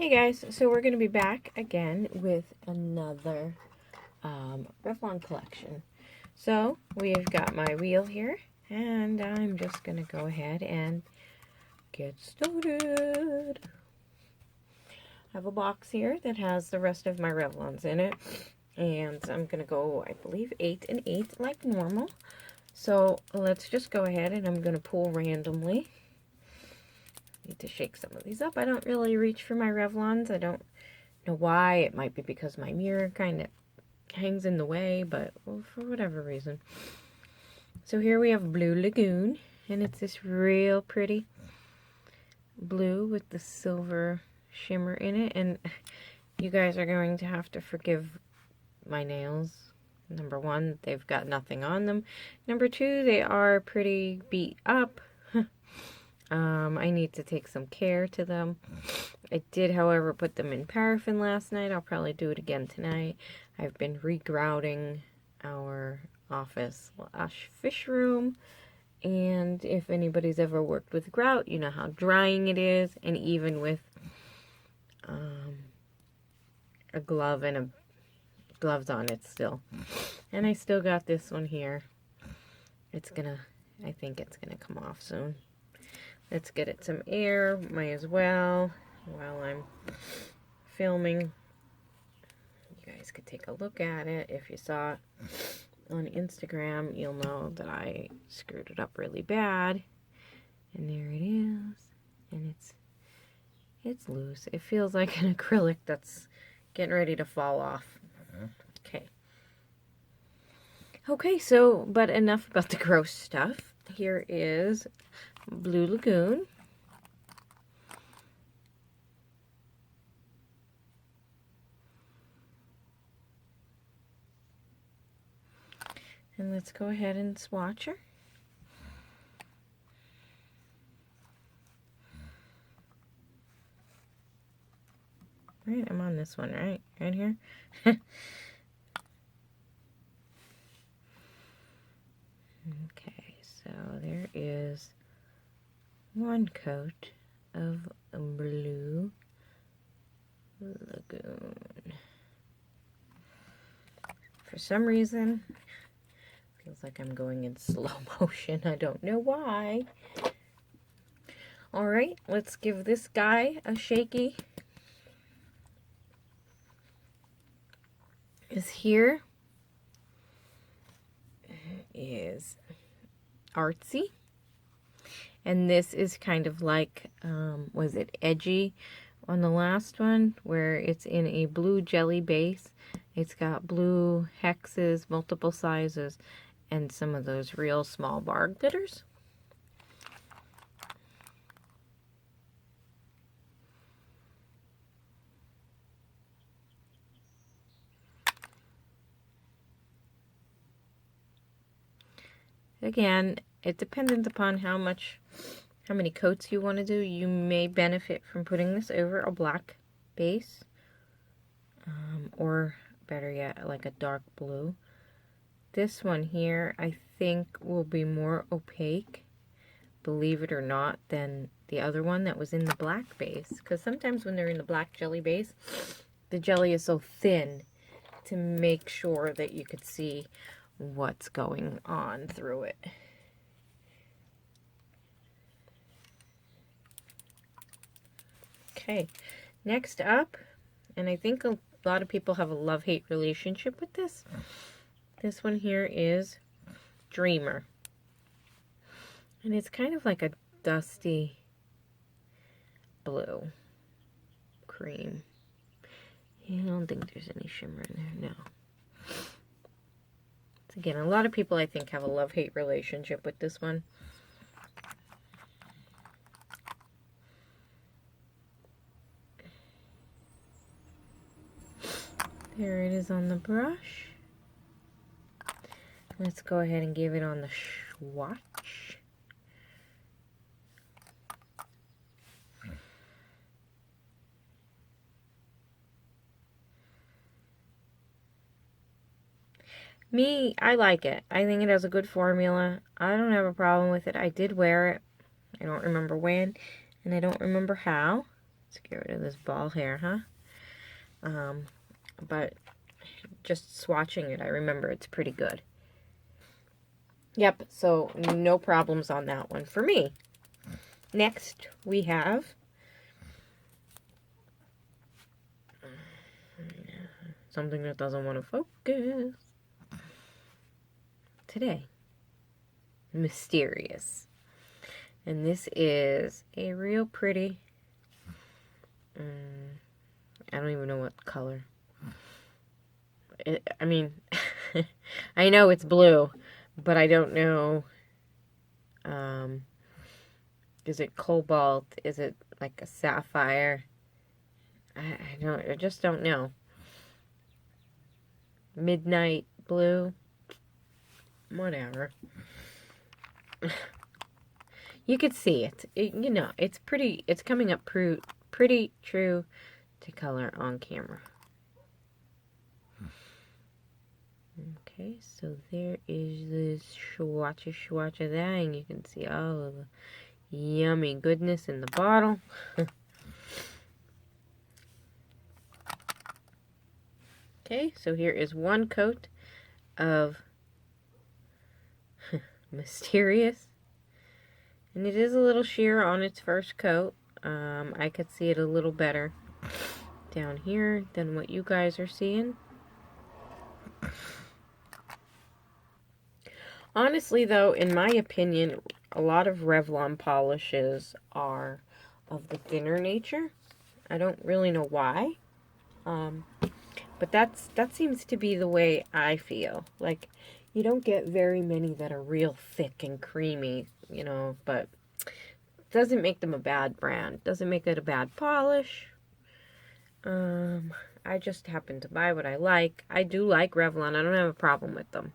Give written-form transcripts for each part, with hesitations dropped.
Hey guys, so we're going to be back again with another Revlon Collection. So we've got my wheel here, and I'm just going to go ahead and get started. I have a box here that has the rest of my Revlons in it, and I'm going to go, I believe, 8 and 8 like normal. So let's just go ahead and I'm going to pull randomly. Need to shake some of these up. I don't really reach for my Revlons. I don't know why. It might be because my mirror kind of hangs in the way, but for whatever reason. So here we have Blue Lagoon, and it's this real pretty blue with the silver shimmer in it. And you guys are going to have to forgive my nails. Number one, they've got nothing on them. Number two, they are pretty beat up. I need to take some care to them. I did, however, put them in paraffin last night. I'll probably do it again tonight. I've been regrouting our office / fish room. And if anybody's ever worked with grout, you know how drying it is. And even with a glove and gloves on it still. And I still got this one here. I think it's gonna come off soon. Let's get it some air, might as well, while I'm filming. You guys could take a look at it. If you saw it on Instagram, you'll know that I screwed it up really bad. And there it is. And it's loose. It feels like an acrylic that's getting ready to fall off. Okay. Okay, so, but enough about the gross stuff. Here is Blue Lagoon. And let's go ahead and swatch her. Right, I'm on this one, right? Right here. Okay, so there is one coat of Blue Lagoon. For some reason, feels like I'm going in slow motion. I don't know why. All right, let's give this guy a shaky. Here is Artsy. And this is kind of like, was it Edgy on the last one, where it's in a blue jelly base. It's got blue hexes, multiple sizes, and some of those real small bar glitters. Again, it depends upon how many coats you want to do. You may benefit from putting this over a black base, or better yet, like a dark blue. This one here, I think, will be more opaque, believe it or not, than the other one that was in the black base. Because sometimes when they're in the black jelly base, the jelly is so thin to make sure that you could see what's going on through it. Okay, next up, and I think a lot of people have a love-hate relationship with this. This one here is Dreamer. And it's kind of like a dusty blue cream. I don't think there's any shimmer in there, no. Again, a lot of people, I think, have a love-hate relationship with this one. There it is on the brush. Let's go ahead and give it on the swatch. Me, I like it. I think it has a good formula. I don't have a problem with it. I did wear it. I don't remember when, and I don't remember how. Let's get rid of this ball hair, huh? But just swatching it, I remember it's pretty good. Yep, so no problems on that one for me. Next, we have something that doesn't want to focus. Today, Mysterious. And this is a real pretty, I don't even know what color. I mean, I know it's blue, but I don't know, is it cobalt? Is it like a sapphire? I just don't know. Midnight blue? Whatever. You could see it. You know, it's pretty, it's coming up pretty true to color on camera. Okay, so there is this swatch of that, and you can see all of the yummy goodness in the bottle. Okay, so here is one coat of Mysterious. And it is a little sheer on its first coat. I could see it a little better down here than what you guys are seeing. Honestly, though, in my opinion, a lot of Revlon polishes are of the thinner nature. I don't really know why. But that seems to be the way I feel. Like, you don't get very many that are real thick and creamy, you know, but doesn't make them a bad brand. Doesn't make it a bad polish. I just happen to buy what I like. I do like Revlon. I don't have a problem with them.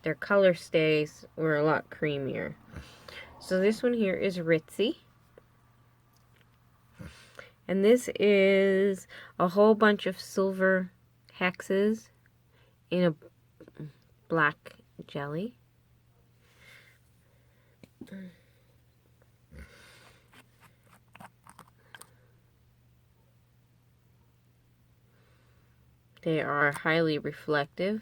Their color stays were a lot creamier. So this one here is Ritzy. And this is a whole bunch of silver hexes in a black jelly. They are highly reflective.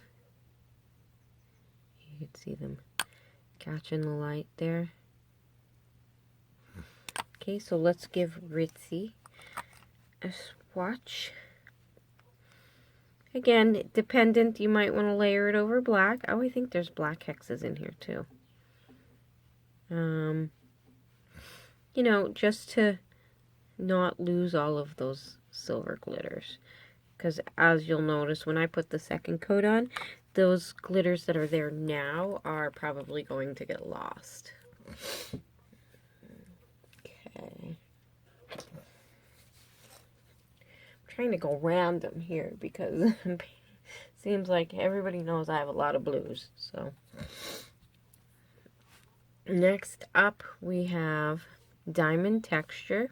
You can see them catching the light there. Okay, so let's give Ritzy a swatch. Again, dependent, you might want to layer it over black. Oh, I think there's black hexes in here too. You know, just to not lose all of those silver glitters. Because as you'll notice, when I put the second coat on, those glitters that are there now are probably going to get lost. Okay. I'm trying to go random here because it seems like everybody knows I have a lot of blues. So next up we have Diamond Texture.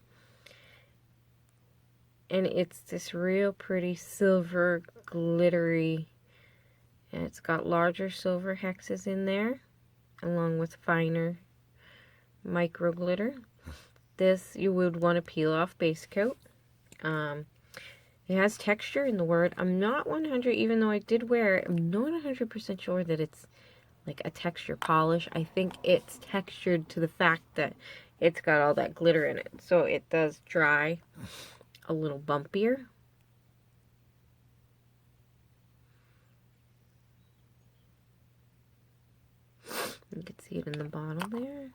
And it's this real pretty silver glittery, and it's got larger silver hexes in there along with finer micro glitter. This you would want to peel off base coat. It has texture in the word. I'm not 100, even though I did wear it, I'm not 100% sure that it's like a texture polish. I think it's textured to the fact that it's got all that glitter in it. So it does dry a little bumpier. You can see it in the bottle there.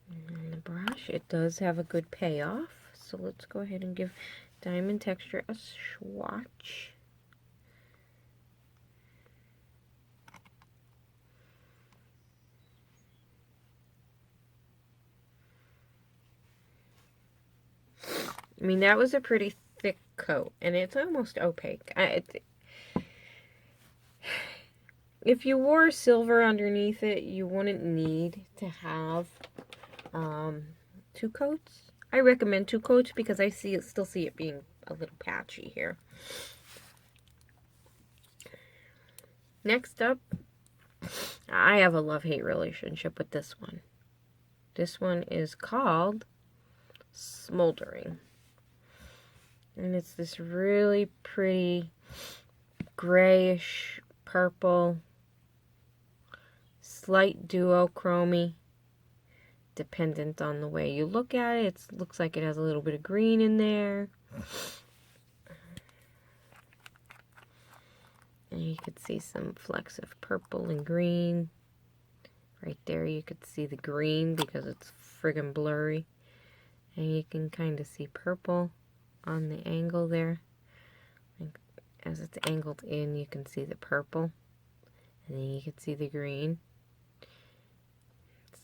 And the brush, it does have a good payoff. So let's go ahead and give Diamond Texture a swatch. I mean, that was a pretty thick coat, and it's almost opaque. If you wore silver underneath it, you wouldn't need to have 2 coats. I recommend 2 coats because I still see it being a little patchy here. Next up, I have a love-hate relationship with this one. This one is called Smoldering. And it's this really pretty grayish purple, slight duochrome, dependent on the way you look at it. It looks like it has a little bit of green in there. And you could see some flecks of purple and green. Right there you could see the green because it's friggin' blurry. And you can kind of see purple on the angle there. As it's angled in, you can see the purple. And then you can see the green.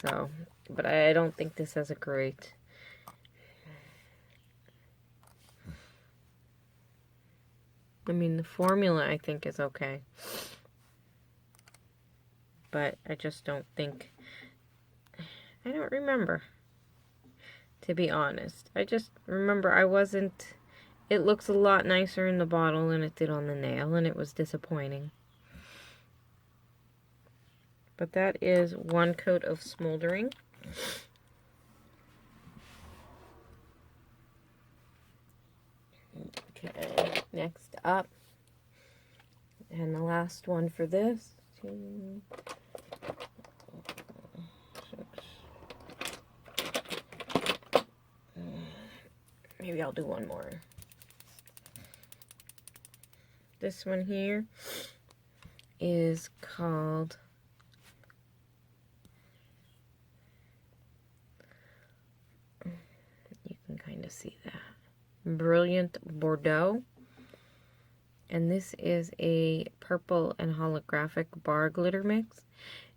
So, but I don't think this has a great... I mean, the formula I think is okay. But I just don't think... I don't remember, to be honest. I just remember I wasn't... It looks a lot nicer in the bottle than it did on the nail, and it was disappointing. But that is one coat of Smoldering. Okay, next up, and the last one for this. 2, 6. Maybe I'll do one more. This one here is called kind of see that. Brilliant Bordeaux. And this is a purple and holographic bar glitter mix.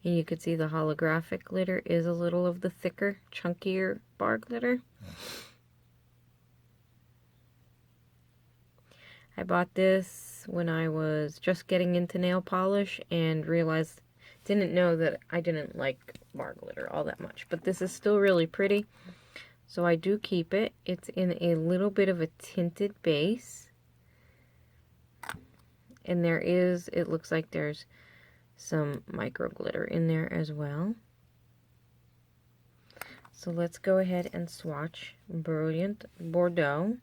And you could see the holographic glitter is a little of the thicker, chunkier bar glitter. I bought this when I was just getting into nail polish and didn't know that I didn't like bar glitter all that much. But this is still really pretty. So I do keep it. It's in a little bit of a tinted base. And it looks like there's some micro glitter in there as well. So let's go ahead and swatch Brilliant Bordeaux.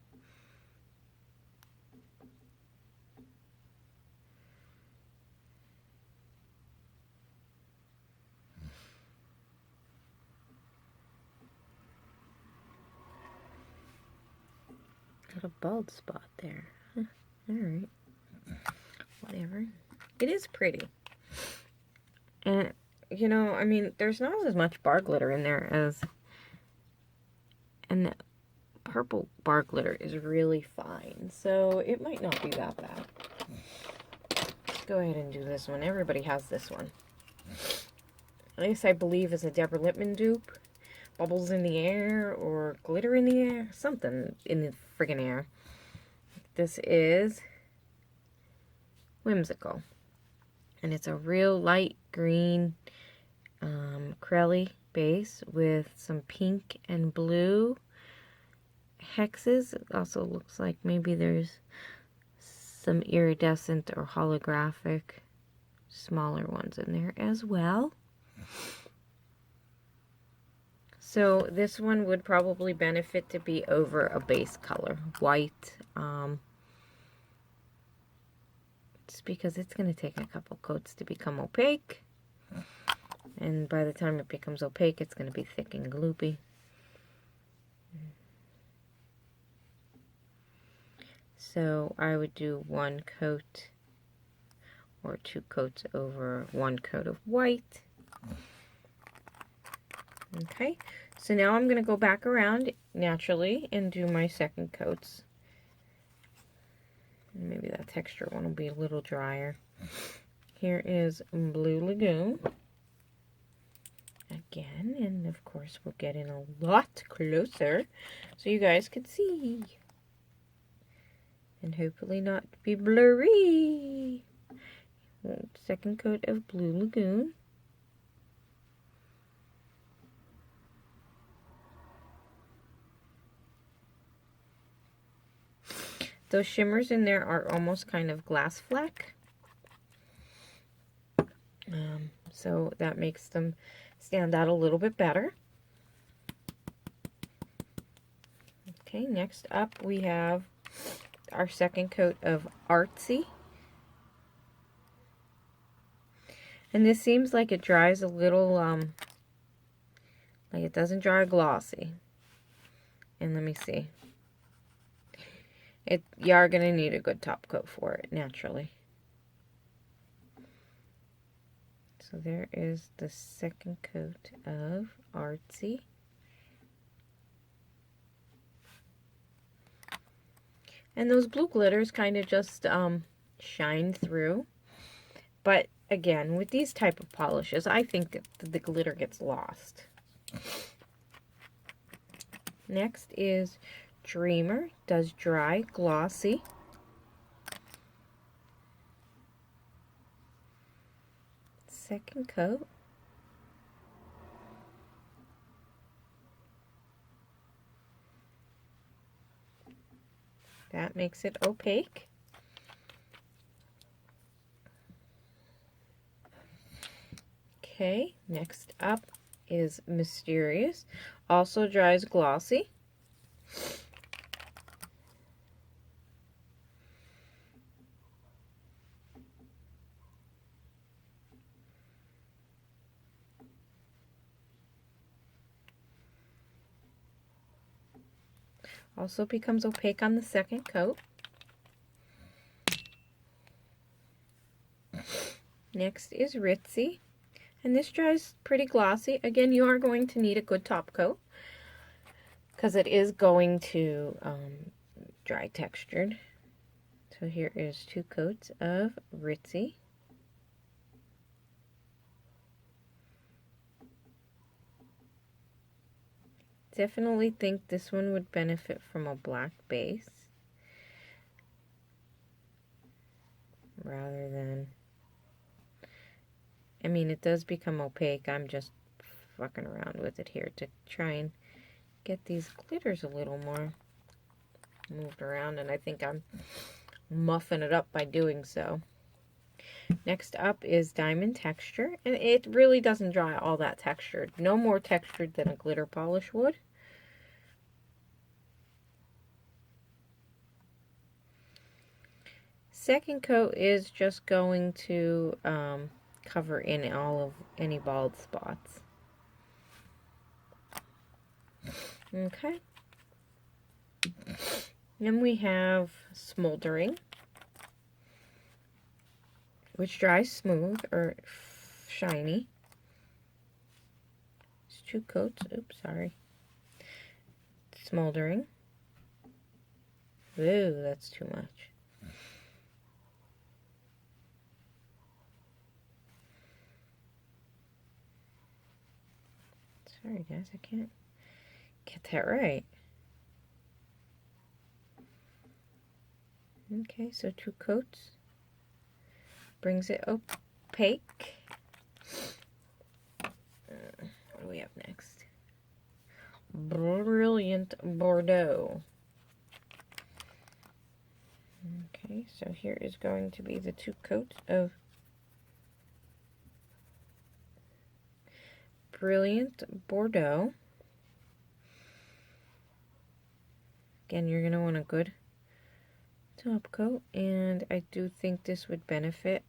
Got a bald spot there. Huh. Alright. Whatever. It is pretty. And, you know, I mean, there's not as much bar glitter in there as... And the purple bar glitter is really fine. So, it might not be that bad. Let's go ahead and do this one. Everybody has this one. This, I believe, is a Deborah Lippmann dupe. Bubbles in the air or glitter in the air. Something in the friggin' air. This is Whimsical. And it's a real light green crelly base with some pink and blue hexes. It also looks like maybe there's some iridescent or holographic smaller ones in there as well. So this one would probably benefit to be over a base color, white. Just because it's going to take a couple coats to become opaque. And by the time it becomes opaque, it's going to be thick and gloopy. So I would do one coat or 2 coats over 1 coat of white. Okay, so now I'm going to go back around naturally and do my second coats. Maybe that texture one will be a little drier. Here is Blue Lagoon. Again, and of course we'll get in a lot closer so you guys can see. And hopefully not be blurry. Second coat of Blue Lagoon. Those shimmers in there are almost kind of glass fleck. So that makes them stand out a little bit better. Okay, next up we have our second coat of Artsy. And this seems like it dries a little, like it doesn't dry glossy. And let me see. You are going to need a good top coat for it, naturally. So there is the second coat of Artsy. And those blue glitters kind of just shine through. But again, with these type of polishes, I think that the glitter gets lost. Next is Dreamer. Does dry glossy. Second coat. That makes it opaque. Okay, next up is Mysterious. Also dries glossy. Also becomes opaque on the second coat. Next is Ritzy. And this dries pretty glossy. Again, you are going to need a good top coat because it is going to dry textured. So here is 2 coats of Ritzy. Definitely think this one would benefit from a black base rather than, I mean, it does become opaque. I'm just fucking around with it here to try and get these glitters a little more moved around, and I think I'm muffing it up by doing so. Next up is Diamond Texture, and it really doesn't dry all that textured. No more textured than a glitter polish would. Second coat is just going to cover in all of any bald spots. Okay. Then we have Smoldering, which dries smooth or shiny. It's 2 coats. Oops, sorry. Smoldering. Ooh, that's too much. Sorry, guys, I can't get that right. Okay, so 2 coats. Brings it opaque. What do we have next? Brilliant Bordeaux. Okay, so here is going to be the 2 coats of Brilliant Bordeaux. Again, you're going to want a good top coat, and I do think this would benefit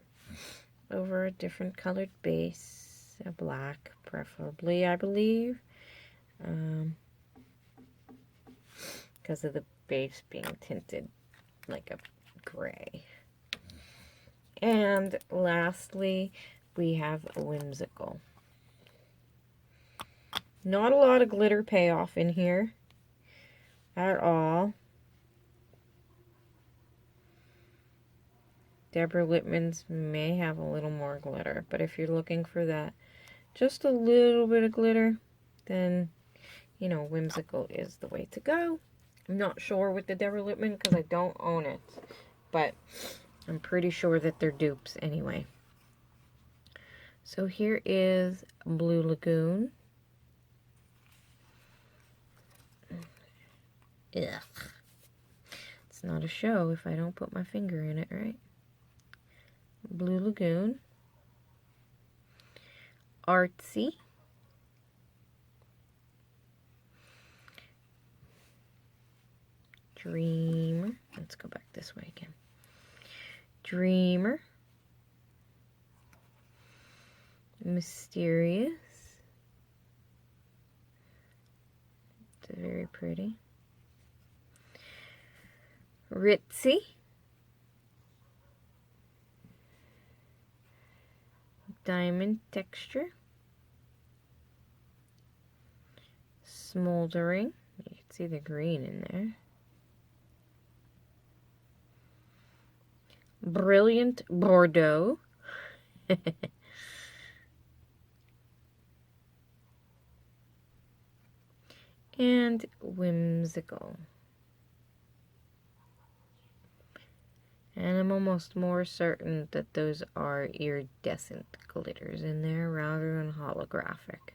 over a different colored base, a black preferably, I believe, because of the base being tinted like a gray. And lastly, we have Whimsical. Not a lot of glitter payoff in here at all. Deborah Lippmann's may have a little more glitter, but if you're looking for that, just a little bit of glitter, then, you know, Whimsical is the way to go. I'm not sure with the Deborah Lippmann because I don't own it, but I'm pretty sure that they're dupes anyway. So here is Blue Lagoon. Ugh. It's not a show if I don't put my finger in it, right? Blue Lagoon. Artsy. Dreamer. Let's go back this way again. Dreamer. Mysterious. It's very pretty. Ritzy. Diamond texture. Smoldering. You can see the green in there. Brilliant Bordeaux. And whimsical. And I'm almost more certain that those are iridescent glitters in there rather than holographic.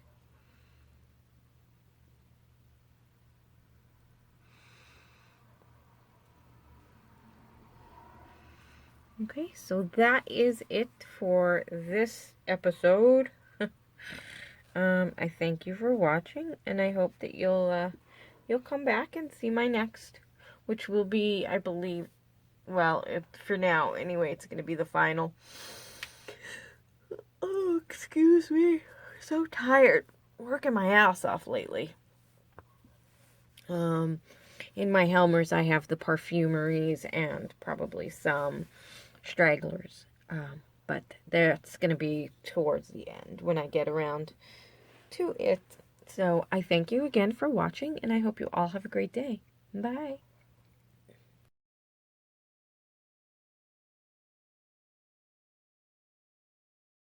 Okay, so that is it for this episode. I thank you for watching, and I hope that you'll come back and see my next, which will be, I believe, well, for now, anyway, it's going to be the final. Oh, excuse me. So tired. Working my ass off lately. In my Helmers, I have the perfumeries and probably some stragglers. But that's going to be towards the end when I get around to it. So I thank you again for watching, and I hope you all have a great day. Bye.